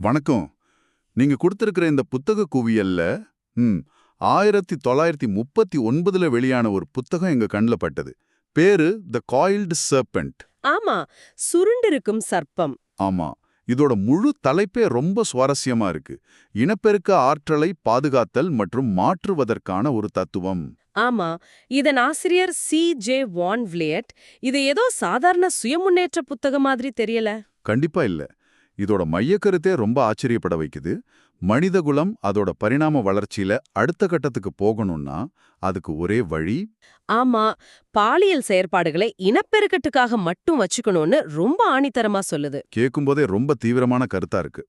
வணக்கம். நீங்க கொடுத்திருக்கிற இந்த புத்தக குவியல்ல ம் 1939ல வெளியான ஒரு புத்தகம் எங்க கண்ல பட்டது. பேரு த காயில்டு சர்பென்ட். ஆமா, சுருண்டிருக்கும் சர்ப்பம். ஆமா. இதோட முழு தலைப்பே ரொம்ப சுவாரஸ்யமா இருக்கு. இனப்பெருக்க ஆற்றலை பாதுகாத்தல் மற்றும் மாற்றுவதற்கான ஒரு தத்துவம். ஆமா, இதன் ஆசிரியர் C.J. வான் விலியட். இது ஏதோ சாதாரண சுயமுன்னேற்ற புத்தகம் மாதிரி தெரியல. கண்டிப்பா இல்ல. இதோட மையக்கருத்தே ரொம்ப ஆச்சரியப்பட வைக்குது. மனிதகுலம் அதோட பரிணாம வளர்ச்சியில அடுத்த கட்டத்துக்கு போகணும்னா அதுக்கு ஒரே வழி. ஆமா, பாலியல் செயற்பாடுகளை இனப்பெருக்கட்டுக்காக மட்டும் வச்சுக்கணும்னு ரொம்ப ஆணித்தரமா சொல்லுது. கேட்கும்போதே ரொம்ப தீவிரமான கருத்தா இருக்கு.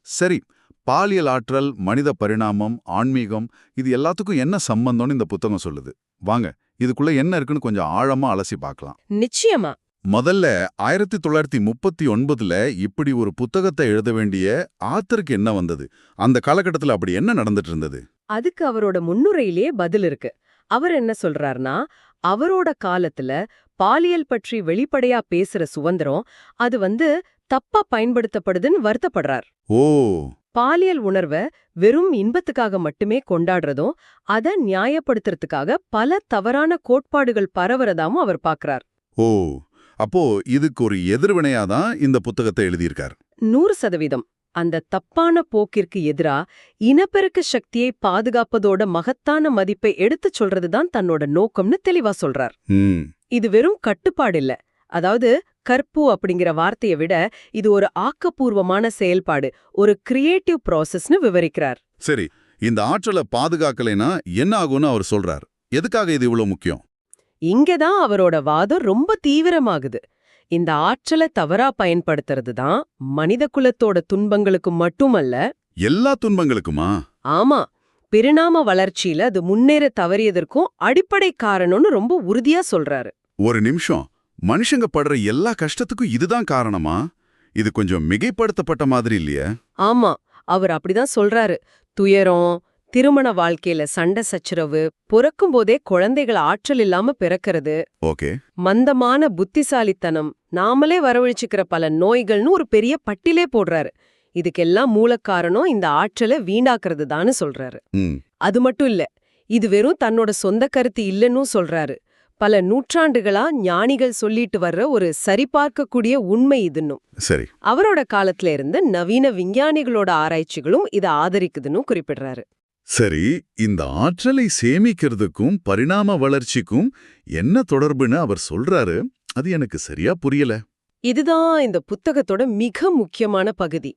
சரி, பாலியல் ஆற்றல், மனித பரிணாமம், ஆன்மீகம் இது எல்லாத்துக்கும் என்ன சம்பந்தம்னு இந்த புத்தகம் சொல்லுது. வாங்க, இதுக்குள்ள என்ன இருக்குன்னு கொஞ்சம் ஆழமா அலசி பார்க்கலாம். நிச்சயமா. முதல்ல 1939ல இப்படி ஒரு புத்தகத்தை எழுத வேண்டிய ஆத்தருக்கு என்ன வந்தது? அந்த காலகட்டத்துல அப்படி என்ன நடந்துட்டு இருந்தது? அதுக்கு அவரோட முன்னுரையிலேயே பதில் இருக்கு. அவர் என்ன சொல்றாருன்னா, அவரோட காலத்துல பாலியல் பற்றி வெளிப்படையா பேசுற சுதந்திரம் அது தப்பா பயன்படுத்தப்படுதுன்னு வருத்தப்படுறார். ஓ, பாலியல் உணர்வை வெறும் இன்பத்துக்காக மட்டுமே கொண்டாடுறதும் அத நியாயப்படுத்துறதுக்காக பல தவறான கோட்பாடுகள் பரவறதாவும் அவர் பார்க்கறார். ஓ, அப்போ இதுக்கு ஒரு எதிர்வினையாதான் இந்த புத்தகத்தை எழுதியிருக்கார். 100%. அந்த தப்பான போக்கிற்கு எதிரா இனப்பெருக்க சக்தியை பாதுகாப்பதோட மகத்தான மதிப்பை எடுத்துச் சொல்றதுதான் தன்னோட நோக்கம்னு தெளிவா சொல்றார். ம், இது வெறும் கட்டுப்பாடு இல்ல. அதாவது கற்பு அப்படிங்கிற வார்த்தையை விட இது ஒரு ஆக்கப்பூர்வமான செயல்பாடு, ஒரு கிரியேட்டிவ் ப்ராசஸ்னு விவரிக்கிறார். சரி, இந்த ஆற்றலை பாதுகாக்கலைன்னா என்ன ஆகும்னு அவர் சொல்றார். எதுக்காக இது இவ்வளவு முக்கியம்? இங்கதான் அவரோட வாதம் ரொம்ப தீவிரமாகுது. இந்த ஆற்றலை தவறா பயன்படுத்துறது தான் மனித குலத்தோட துன்பங்களுக்கு மட்டுமல்ல, எல்லா துன்பங்களுக்குமா? ஆமா, பரிணாம வளர்ச்சியில அது முன்னேற தவறியதற்கும் அடிப்படை காரணம்னு ரொம்ப உறுதியா சொல்றாரு. ஒரு நிமிஷம், மனுஷங்க படுற எல்லா கஷ்டத்துக்கும் இதுதான் காரணமா? இது கொஞ்சம் மிகைப்படுத்தப்பட்ட மாதிரி இல்லையே? ஆமா, அவர் அப்படிதான் சொல்றாரு. துயரம், திருமண வாழ்க்கையில சண்டை சச்சரவு, பிறக்கும் போதே குழந்தைகள் ஆற்றல் இல்லாம பிறக்கிறது, ஓகே. மந்தமான புத்திசாலித்தனம், நாமளே வரவழைச்சுக்கிற பல நோய்கள்னு ஒரு பெரிய பட்டியலே போடுறாரு. இதுக்கெல்லாம் மூலக்காரணம் இந்த ஆற்றலை வீணாக்குறது தான்னு சொல்றாரு. ம், அது மட்டும் இல்ல, இது வெறும் தன்னோட சொந்த கருத்து இல்லைன்னு சொல்றாரு. பல நூற்றாண்டுகளா ஞானிகள் சொல்லிட்டு வர்ற ஒரு சரிபார்க்கக்கூடிய உண்மை இதுன்னும். சரி. அவரோட காலத்துல இருந்து நவீன விஞ்ஞானிகளோட ஆராய்ச்சிகளும் இதை ஆதரிக்குதுன்னு குறிப்பிடுறாரு. சரி, இந்த ஆற்றலை சேமிக்கிறதுக்கும் பரிணாம வளர்ச்சிக்கும் என்ன தொடர்புன்னு அவர் சொல்றாரு. அது எனக்கு சரியா புரியல. இதுதான் இந்த புத்தகத்தோட மிக முக்கியமான பகுதி.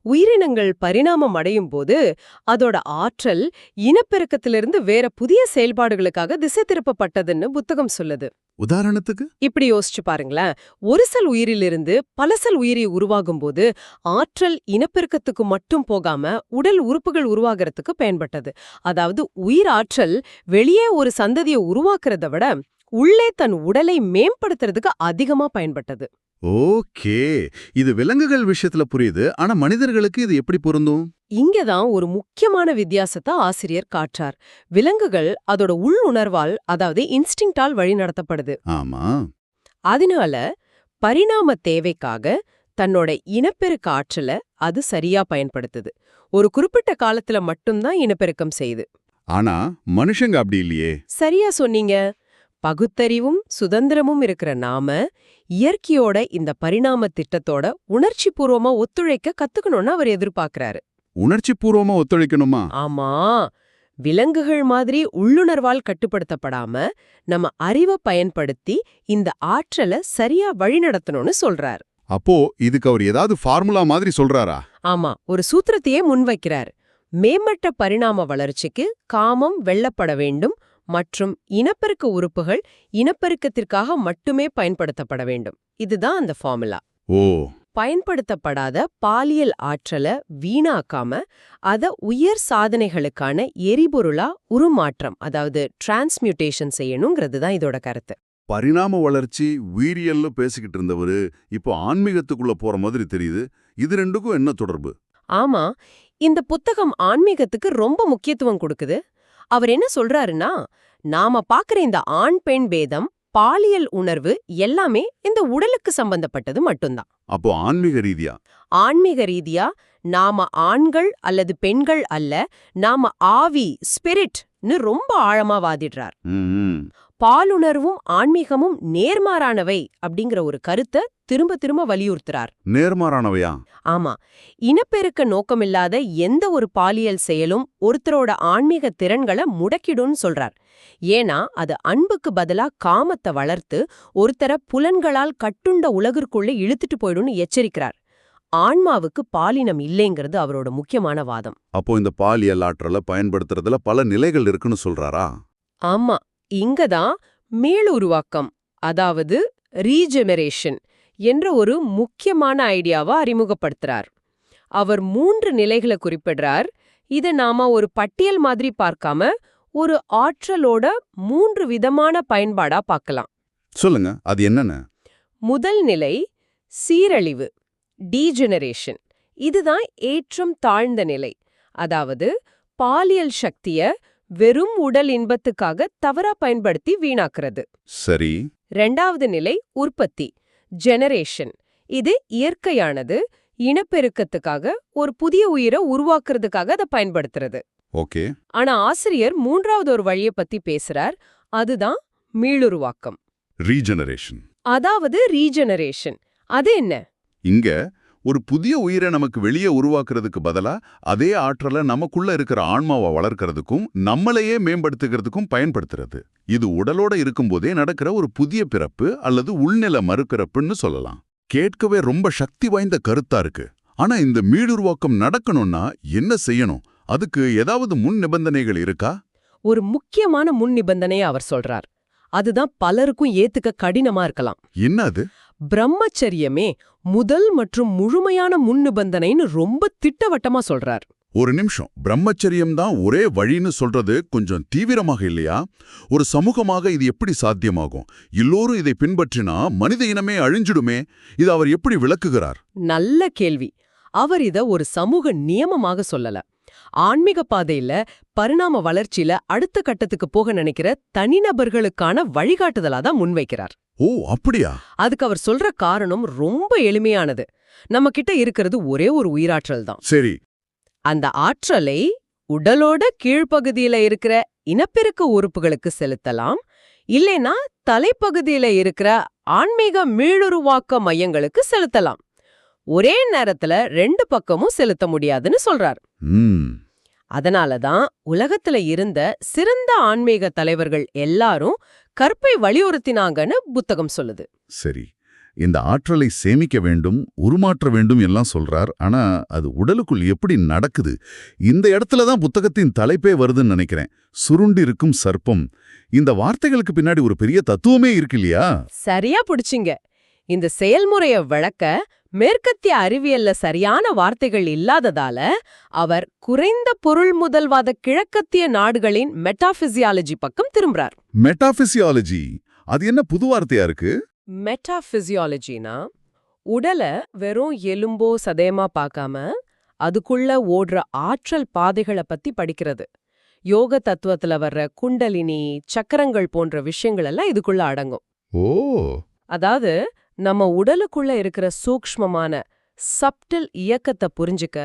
உயிரினங்கள் பரிணாமம் அடையும் போது அதோட ஆற்றல் இனப்பெருக்கத்திலிருந்து வேற புதிய செயல்பாடுகளுக்காக திசை திருப்பப்பட்டதுன்னு புத்தகம் சொல்லுது. உதாரணத்துக்கு இப்படி யோசிச்சு பாருங்களேன். ஒரு செல் உயிரிலிருந்து பல செல் உயிரி உருவாகும் போது ஆற்றல் இனப்பெருக்கத்துக்கு மட்டும் போகாம உடல் உறுப்புகள் உருவாகிறதுக்கு பயன்பட்டது. அதாவது உயிர் ஆற்றல் வெளியே ஒரு சந்ததியை உருவாக்குறத விட உள்ளே தன் உடலை மேம்படுத்துறதுக்கு அதிகமா பயன்பட்டது. ஓகே, இது விலங்குகள் விஷயத்துல புரியுது. ஆனா மனிதர்களுக்கு இது எப்படி பொருந்தும்? இங்கதான் ஒரு முக்கியமான வித்தியாசத்தை ஆசிரியர் காட்டுறார். விலங்குகள் அதோட உள் உணர்வால், அதாவது இன்ஸ்டிங்டால் வழிநடத்தப்படுது. ஆமா. அதனால பரிணாம தேவைக்காக தன்னோட இனப்பெருக்க ஆற்றலை அது சரியா பயன்படுத்துது. ஒரு குறிப்பிட்ட காலத்துல மட்டும்தான் இனப்பெருக்கம் செய்யுது. ஆனா மனுஷங்க அப்படி இல்லையே. சரியா சொன்னீங்க. பகுத்தறிவும் சுதந்திரமும் இருக்கிற நாம இயற்கையோட இந்த பரிணாம திட்டத்தோட உணர்ச்சி பூர்வமா ஒத்துழைக்க கத்துக்கணும்னு அவர் எதிர்பார்க்கிறாரு. உணர்ச்சி பூர்வமா ஒத்துழைக்கணுமா? ஆமா, விலங்குகள் மாதிரி உள்ளுணர்வால் கட்டுப்படுத்தப்படாம நம்ம அறிவை பயன்படுத்தி இந்த ஆற்றலை சரியா வழிநடத்தணும்னு சொல்றார். அப்போ இதுக்கு அவர் ஏதாவது ஃபார்முலா மாதிரி சொல்றாரா? ஆமா, ஒரு சூத்திரத்தையே முன்வைக்கிறார். மேம்பட்ட பரிணாம வளர்ச்சிக்கு காமம் வெல்லப்பட வேண்டும் மற்றும் இனப்பெருக்க உறுப்புகள் இனப்பெருக்கத்திற்காக மட்டுமே பயன்படுத்தப்பட வேண்டும். இதுதான் அந்த ஃபார்முலா. ஓ, பயன்படுத்தப்படாத பாலியல் ஆற்றலை வீணாக்காம அத உயர் சாதனைகளுக்கான எரிபொருளா உருமாற்றம், அதாவது டிரான்ஸ்மியூட்டேஷன் செய்யணுங்கிறது தான் இதோட கருத்து. பரிணாம வளர்ச்சி உயிரியல்னு பேசிக்கிட்டு இருந்தவரு இப்போ ஆன்மீகத்துக்குள்ள போற மாதிரி தெரியுது. இது ரெண்டுக்கும் என்ன தொடர்பு? ஆமா, இந்த புத்தகம் ஆன்மீகத்துக்கு ரொம்ப முக்கியத்துவம் கொடுக்குது. அவர் என்ன சொல்றாருன்னா, நாம பாக்குற இந்த ஆண் பெண் பேதம் பாலியல் உணர்வு எல்லாமே இந்த உடலுக்கு சம்பந்தப்பட்டது மட்டும்தான். அப்போ ஆன்மீக ரீதியா? ஆன்மீக ரீதியா நாம ஆண்கள் அல்லது பெண்கள் அல்ல, நாம ஆவி, ஸ்பிரிட்னு ரொம்ப ஆழமா வாதிடுறார். ம். பாலுணர்வும் ஆன்மீகமும் நேர்மாறானவை அப்படிங்கிற ஒரு கருத்தை திரும்ப திரும்ப வலியுறுத்துறார். நேர்மாறானவையா? ஆமா, இனப்பெருக்க நோக்கமில்லாத எந்த ஒரு பாலியல் செயலும் ஒருத்தரோட ஆன்மீக திறன்களை முடக்கிடும்னு சொல்றார். ஏன்னா அது அன்புக்கு பதிலா காமத்தை வளர்த்து ஒருத்தர புலன்களால் கட்டுண்ட உலகிற்குள்ள இழுத்துட்டு போயிடும்னு எச்சரிக்கிறார். ஆன்மாவுக்கு பாலினம் இல்லைங்கிறது அவரோட முக்கியமான வாதம். அப்போ இந்த பாலியல் ஆற்றலை பயன்படுத்துறதுல பல நிலைகள் இருக்குன்னு சொல்றாரா? ஆமா, இங்கதான் மீளுருவாக்கம், அதாவது ரீஜெனரேஷன் என்ற ஒரு முக்கியமான ஐடியாவை அறிமுகப்படுத்துறார். அவர் 3 நிலைகளை குறிப்பிடுறார். இதை நாம ஒரு பட்டியல் மாதிரி பார்க்காம ஒரு ஆற்றலோட 3 விதமான பயன்பாடா பார்க்கலாம். சொல்லுங்க, அது என்னன்னு? முதல் நிலை சீரழிவு, டீஜெனரேஷன். இதுதான் ஏற்றம் தாழ்ந்த நிலை. அதாவது பாலியல் சக்திய வெறும் உடல் இன்பத்துக்காக தவறா பயன்படுத்தி வீணாக்குறது. சரி. 2வது நிலை உற்பத்தி, ஜெனரேஷன். இது இயற்கையானது, இனப்பெருக்கத்துக்காக, ஒரு புதிய உயிரை உருவாக்குறதுக்காக அதை பயன்படுத்துறது. ஓகே. ஆனா ஆசிரியர் 3வது ஒரு வழியை பத்தி பேசுறார். அதுதான் மீளுருவாக்கம், ரீஜெனரேஷன். அதாவது ரீஜெனரேஷன். அது என்ன? இங்க ஒரு புதிய உயிரை நமக்கு வெளியே உருவாக்குறதுக்கு பதிலா அதே ஆற்றலை நமக்குள்ள இருக்கிற ஆன்மாவை வளர்க்கறதுக்கும் நம்மளையே மேம்படுத்துகிறதுக்கும் பயன்படுத்துறது. இது உடலோட இருக்கும்போதே நடக்கிற ஒரு புதிய பிறப்பு அல்லது உள்நில மறுபிறப்புன்னு சொல்லலாம். கேட்கவே ரொம்ப சக்தி வாய்ந்த கருத்தா இருக்கு. ஆனா இந்த மீளுருவாக்கம் நடக்கணும்னா என்ன செய்யணும்? அதுக்கு ஏதாவது முன் நிபந்தனைகள் இருக்கா? ஒரு முக்கியமான முன் நிபந்தனையை அவர் சொல்றார். அதுதான் பலருக்கும் ஏத்துக்க கடினமா இருக்கலாம். என்ன அது? பிரம்மச்சரியமே முதல் மற்றும் முழுமையான முன் நிபந்தனைன்னு ரொம்ப திட்டவட்டமா சொல்றார். ஒரு நிமிஷம், பிரம்மச்சரியம் தான் ஒரே வழின்னு சொல்றது கொஞ்சம் தீவிரமாக இல்லையா? ஒரு சமூகமாக இது எப்படி சாத்தியமாகும்? எல்லோரும் இதை பின்பற்றினா மனித இனமே அழிஞ்சிடுமே. இது அவர் எப்படி விளக்குகிறார்? நல்ல கேள்வி. அவர் இத ஒரு சமூக நியமமாக சொல்லல. ஆன்மீக பாதையில பரிணாம வளர்ச்சியில அடுத்த கட்டத்துக்கு போக நினைக்கிற தனிநபர்களுக்கான வழிகாட்டுதலா தான் முன்வைக்கிறார். ஓ, அப்படியா? அதுக்கு அவர் சொல்ற காரணம் ரொம்ப எளிமையானது. நம்ம கிட்ட இருக்கிறது ஒரே ஒரு உயிராற்றல் தான். சரி. அந்த ஆற்றலை உடலோட கீழ்ப்பகுதியில இருக்கிற இனப்பெருக்க உறுப்புகளுக்கு செலுத்தலாம், இல்லைனா தலைப்பகுதியில இருக்கிற ஆன்மீக மீளுருவாக்க மையங்களுக்கு செலுத்தலாம். ஒரே நேரத்துல 2 பக்கமும் செலுத்த முடியாதுன்னு சொல்றார். அதனாலதான் உலகத்துல இருந்த சிறந்த ஆன்மீக தலைவர்கள் எல்லாரும் கற்பை வலியுறுத்தினாங்கன்னு புத்தகம் சொல்லுது. சரி. இந்த ஆற்றலை சேமிக்க வேண்டும், உருமாற்ற வேண்டும் எல்லாம் சொல்றார். ஆனா அது உடலுக்குள் எப்படி நடக்குது? இந்த இடத்துல தான் புத்தகத்தின் தலைப்பே வருதுன்னு நினைக்கிறேன். சுருண்டிருக்கும் சர்ப்பம். இந்த வார்த்தைகளுக்கு பின்னாடி ஒரு பெரிய தத்துவமே இருக்கு இல்லையா? சரியா பிடிச்சிங்க. இந்த செயல்முறைய விளக்க மேற்கத்திய அறிவியல்ல சரியான வார்த்தைகள் இல்லாததால அவர் குறைந்த பொருள் முதல்வாத கிழக்கத்திய நாடுகளின் மெட்டாபிசியாலஜி பக்கம் திரும்புறார். மெட்டாபிசியாலஜி, அது என்ன புது வார்த்தையா இருக்கு? மெட்டாபிசியாலஜினா உடல வெறும் எலும்போ சதயமா பார்க்காம அதுக்குள்ள ஓடுற ஆற்றல் பாதைகளை பத்தி படிக்கிறது. யோக தத்துவத்துல வர்ற குண்டலினி, சக்கரங்கள் போன்ற விஷயங்கள் எல்லாம் இதுக்குள்ள அடங்கும். ஓ, அதாவது நம்ம உடலுக்குள்ள இருக்கிற சூக்ஷ்மமான சப்டில் இயக்கத்தை புரிஞ்சுக்க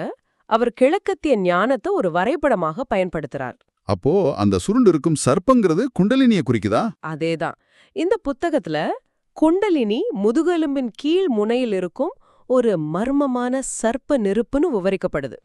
அவர் கிழக்கத்திய ஞானத்தை ஒரு வரைபடமாக பயன்படுத்துறார். அப்போ அந்த சுருண்டு இருக்கும் சர்ப்பங்கிறது குண்டலினியை குறிக்குதா? அதேதான். இந்த புத்தகத்துல குண்டலினி முதுகெலும்பின் கீழ் முனையில் இருக்கும் ஒரு மர்மமான சர்ப்ப நெருப்புன்னு விவரிக்கப்படுது.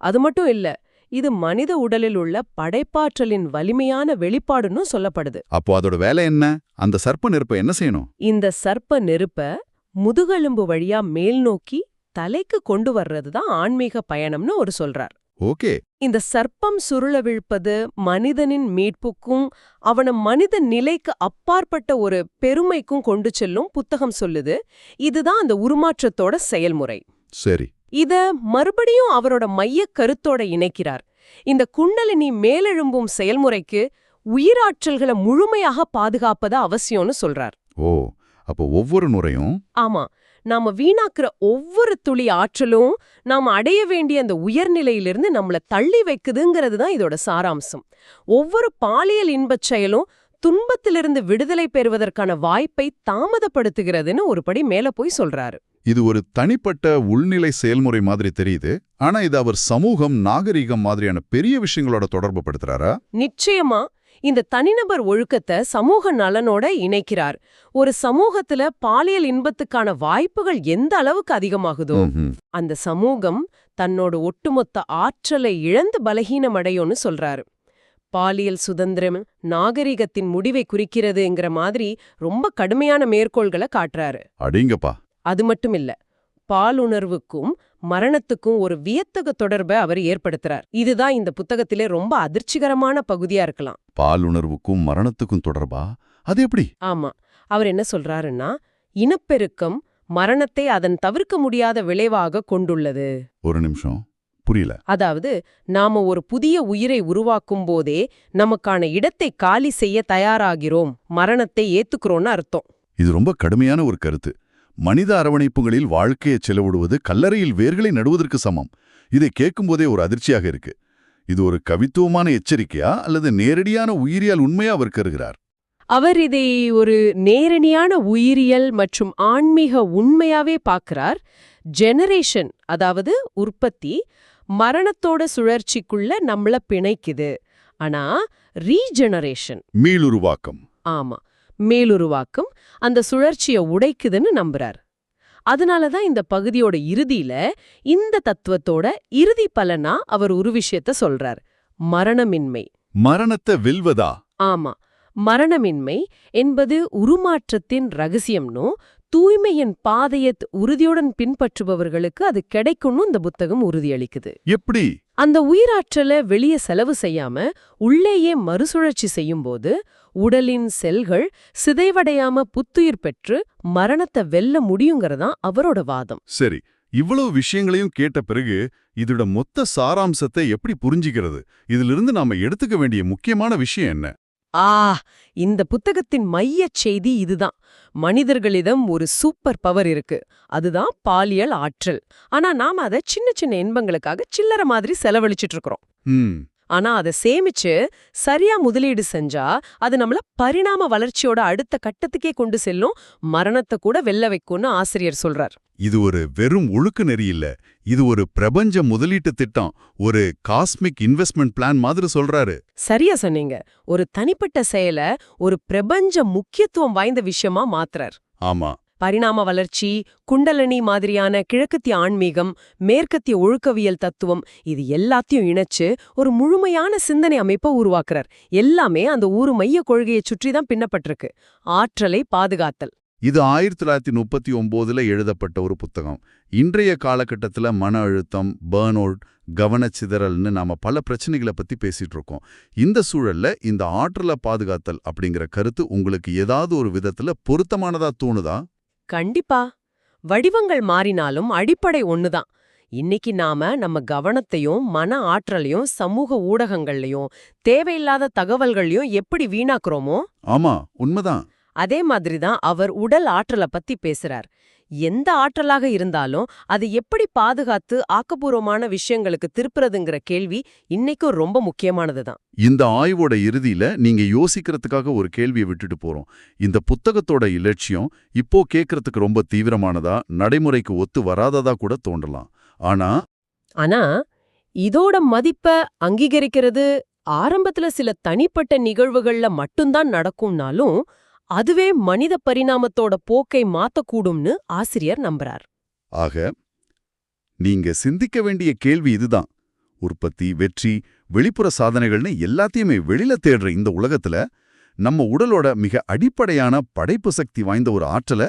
அது மட்டும் இல்ல, இது மனித உடலில் உள்ள படைப்பாற்றலின் வலிமையான வெளிப்பாடுன்னு சொல்லப்படுது. அப்போ அதோட வேலை என்ன? அந்த சர்ப்ப நெருப்பை என்ன செய்யணும்? இந்த சர்ப்ப நெருப்ப முதுகெலும்பு வழியா மேல் நோக்கி தலைக்கு கொண்டு வர்றதுதான் ஆன்மீக பயணம்னு ஒரு சொல்றார். ஓகே. இந்த சர்ப்பம் சுருள விழ்ப்பது மனிதனின் மீட்புக்கும் அவன மனித நிலைக்கு அப்பாற்பட்ட ஒரு பெருமைக்கும் கொண்டு செல்லும் புத்தகம் சொல்லுது. இதுதான் அந்த உருமாற்றத்தோட செயல்முறை. சரி. இத மறுபடியும் அவரோட மையக் கருத்தோட இணைக்கிறார். இந்த குண்டலினி மேலெழும்பும் செயல்முறைக்கு உயிராற்றல்களை முழுமையாக பாதுகாப்பது அவசியம்னு சொல்றார். ஓ, அப்போ ஒவ்வொரு முறையும்? ஆமா, நாம வீணாக்குற ஒவ்வொரு துளி ஆற்றலும் நாம அடைய வேண்டிய அந்த உயர்நிலையிலிருந்து நம்மள தள்ளி வைக்குதுங்கிறது தான் இதோட சாராம்சம். ஒவ்வொரு பாலியல் இன்பச் செயலும் துன்பத்திலிருந்து விடுதலை பெறுவதற்கான வாய்ப்பை தாமதப்படுத்துகிறதுன்னு ஒரு படி மேல போய் சொல்றாரு. இது ஒரு தனிப்பட்ட உள்நிலை செயல்முறை மாதிரி தெரியுது. ஆனா இது அவர் சமூகம், நாகரிகம் மாதிரியான பெரிய விஷயங்களோட தொடர்பு படுத்துறாரா? நிச்சயமா இந்த தனிநபர் ஒழுக்கத்தை சமூக நலனோட இணைக்கிறார். ஒரு சமூகத்துல பாலியல் இன்பத்துக்கான வாய்ப்புகள் எந்த அளவுக்கு அதிகமாகுதோ அந்த சமூகம் தன்னோட ஒட்டுமொத்த ஆற்றலை இழந்து பலகீனமடையும்னு சொல்றாரு. பாலியல் சுதந்திரம் நாகரிகத்தின் முடிவை குறிக்கிறதுங்கிற மாதிரி ரொம்ப கடுமையான மேற்கோள்களை காட்டுறாரு. அடிங்கப்பா. அது மட்டும் இல்ல, பாலுணர்வுக்கும் மரணத்துக்கும் ஒரு வியத்தகு தொடர்பை அவர் ஏற்படுத்துறார். இதுதான் இந்த புத்தகத்திலே ரொம்ப அதிர்ச்சிகரமான பகுதியா இருக்கலாம். பாலுணர்வுக்கும் மரணத்துக்கும் தொடர்பா? அது எப்படி? ஆமா, அவர் என்ன சொல்றாருன்னா, இனப்பெருக்கம் மரணத்தை அதன் தவிர்க்க முடியாத விளைவாக கொண்டுள்ளது. ஒரு நிமிஷம், புரியல. அதாவது நாம ஒரு புதிய உயிரை உருவாக்கும் போதே நமக்கான இடத்தை காலி செய்ய தயாராகிறோம், மரணத்தை ஏத்துக்கிறோம்னு அர்த்தம். இது ரொம்ப கடுமையான ஒரு கருத்து. மனித அரவணைப்புகளில் வாழ்க்கையை செலவிடுவது கல்லறையில் வேர்களை நடுவதற்கு சமம். இதை கேட்கும்போதே ஒரு அதிர்ச்சியாக இருக்கு. இது ஒரு கவித்துவமான எச்சரிக்கையா அல்லது நேரடியான உயிரியல் உண்மையா அவர் கருகிறார்? அவர் இதை ஒரு நேரடியான உயிரியல் மற்றும் ஆன்மீக உண்மையாவே பார்க்கிறார். ஜெனரேஷன், அதாவது உற்பத்தி, மரணத்தோட சுழற்சிக்குள்ள நம்மள பிணைக்குது. ஆனா ரீஜெனரேஷன், மீளுருவாக்கம், ஆமா, மேலுருவாக்கம் அந்த சுழற்சியை உடைக்குதுன்னு நம்புறார். அதனாலதான் இந்த பகுதியோட இறுதியில இந்த தத்துவத்தோட இறுதி பலனா அவர் ஒரு விஷயத்த சொல்றார்: மரணமின்மை. மரணத்தை வெல்வதா? ஆமா, மரணமின்மை என்பது உருமாற்றத்தின் ரகசியம்னோ தூய்மையின் பாதையை உறுதியுடன் பின்பற்றுபவர்களுக்கு அது கிடைக்கும்னு இந்த புத்தகம் உறுதியளிக்குது. எப்படி? அந்த உயிராற்றலை வெளியே செலவு செய்யாம உள்ளேயே மறுசுழற்சி செய்யும்போது உடலின் செல்கள் சிதைவடையாம புத்துயிர் பெற்று மரணத்தை வெல்ல முடியுங்கிறதான் அவரோட வாதம். சரி, இவ்வளவு விஷயங்களையும் கேட்ட பிறகு இதோட மொத்த சாராம்சத்தை எப்படி புரிஞ்சிக்கிறது? இதிலிருந்து நாம எடுத்துக்க வேண்டிய முக்கியமான விஷயம் என்ன? இந்த புத்தகத்தின் மையச் செய்தி இதுதான். மனிதர்களிடம் ஒரு சூப்பர் பவர் இருக்கு, அதுதான் பாலியல் ஆற்றல். ஆனா நாம அதை சின்ன சின்ன இன்பங்களுக்காக சில்லற மாதிரி செலவழிச்சிட்டு இருக்கிறோம். ஆனா அதை சேமிச்சு சரியா முதலீடு செஞ்சா அது நம்மள பரிணாம வளர்ச்சியோட அடுத்த கட்டத்துக்கே கொண்டு செல்லும், மரணத்தை கூட வெல்ல வைக்கும்னு ஆசிரியர் சொல்றார். இது ஒரு வெறும் ஒழுக்க நெறி இல்ல, இது ஒரு பிரபஞ்ச முதலீட்டு திட்டம், ஒரு காஸ்மிக் இன்வெஸ்ட்மெண்ட் பிளான் மாதிரி சொல்றாரு. சரியா சொன்னீங்க. ஒரு தனிப்பட்ட செயலை ஒரு பிரபஞ்ச முக்கியத்துவம் வாய்ந்த விஷயமா மாத்துறார். ஆமா, பரிணாம வளர்ச்சி, குண்டலினி மாதிரியான கிழக்கத்திய ஆன்மீகம், மேற்கத்திய ஒழுக்கவியல் தத்துவம், இது எல்லாத்தையும் இணைச்சு ஒரு முழுமையான சிந்தனை அமைப்பை உருவாக்குறார். எல்லாமே அந்த ஒரு மைய கொள்கையை சுற்றி தான் பின்னப்பட்டிருக்கு: ஆற்றலை பாதுகாத்தல். இது 1939ல எழுதப்பட்ட ஒரு புத்தகம். இன்றைய காலகட்டத்துல மன அழுத்தம், பர்ன் அவுட், கவனச்சிதறல்னு நாம பல பிரச்சனைகளை பத்தி பேசிட்டு இருக்கோம். இந்த சூழல்ல இந்த ஆற்றலை பாதுகாத்தல் அப்படிங்கிற கருத்து உங்களுக்கு ஏதாவது ஒரு விதத்துல பொருத்தமானதா தோணுதா? கண்டிப்பா. வடிவங்கள் மாறினாலும் அடிப்படை ஒண்ணுதான். இன்னைக்கு நாம நம்ம கவனத்தையும் மன ஆற்றலையும் சமூக ஊடகங்கள்லயும் தேவையில்லாத தகவல்களையும் எப்படி வீணாக்குறோமோ, ஆமா, உண்மைதான். அதே மாதிரிதான் அவர் உடல் ஆற்றலை பத்தி பேசுறார். எந்த ஆற்றலாக இருந்தாலும் அது எப்படி பாதுகாத்து ஆக்கப்பூர்வமான விஷயங்களுக்கு திருப்புறதுங்கிற கேள்வி இன்னைக்கும் ரொம்ப முக்கியமானதுதான். இந்த ஆய்வோட இறுதியில நீங்க யோசிக்கிறதுக்காக ஒரு கேள்வியை விட்டுட்டு போறோம். இந்த புத்தகத்தோட இலட்சியம் இப்போ கேட்கறதுக்கு ரொம்ப தீவிரமானதா, நடைமுறைக்கு ஒத்து வராததா கூட தோன்றலாம். ஆனா இதோட மதிப்பை அங்கீகரிக்கிறது ஆரம்பத்துல சில தனிப்பட்ட நிகழ்வுகள்ல மட்டும்தான் நடக்கும்னாலும் அதுவே மனித பரிணாமத்தோட போக்கை மாத்தக்கூடும்னு ஆசிரியர் நம்புறார். ஆக நீங்க சிந்திக்க வேண்டிய கேள்வி இதுதான்: உற்பத்தி, வெற்றி, வெளிப்புற சாதனைகள்னு எல்லாத்தையுமே வெளியில தேடுற இந்த உலகத்துல நம்ம உடலோட மிக அடிப்படையான படைப்பு சக்தி வாய்ந்த ஒரு ஆற்றலை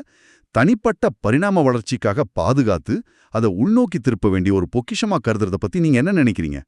தனிப்பட்ட பரிணாம வளர்ச்சிக்காக பாதுகாத்து அதை உள்நோக்கி திருப்ப வேண்டிய ஒரு பொக்கிஷமா கருதுறத பத்தி நீங்க என்ன நினைக்கிறீங்க?